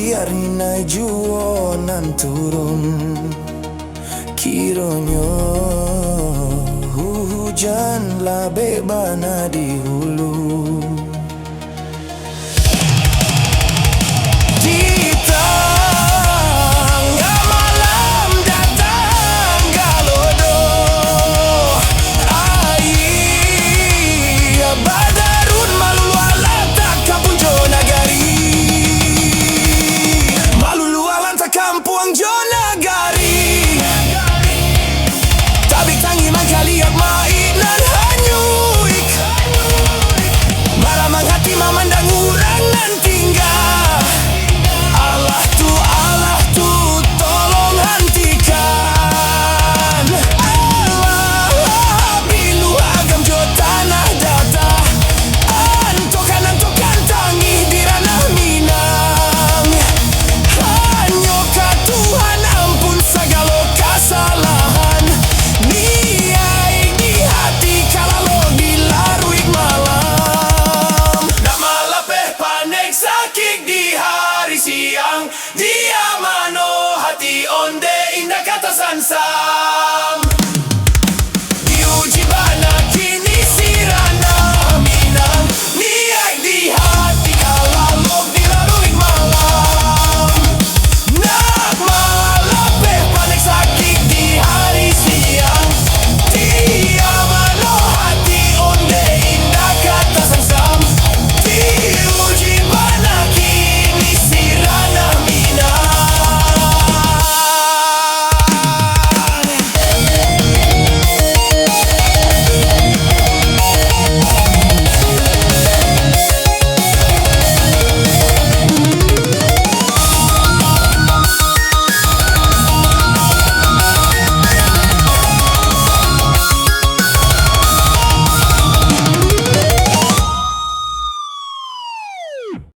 tiari nai juonan turun kironyo hujan labe bana di hulu. Kampung Jonagari Tabik tangi mangkaliak mainan hanyuik Maramang hati memandang orang nan tinggal. Allah tu tolong hentikan. Allah bilu agam jo tanah data. Antokan tangi di ranah Minang. Tuhan ampun segala kesalahan. Niai di hati kalau dilaruik malam. Nak malapeh panik sakit di hari siang. Dia mano hati onde indah kata sansam.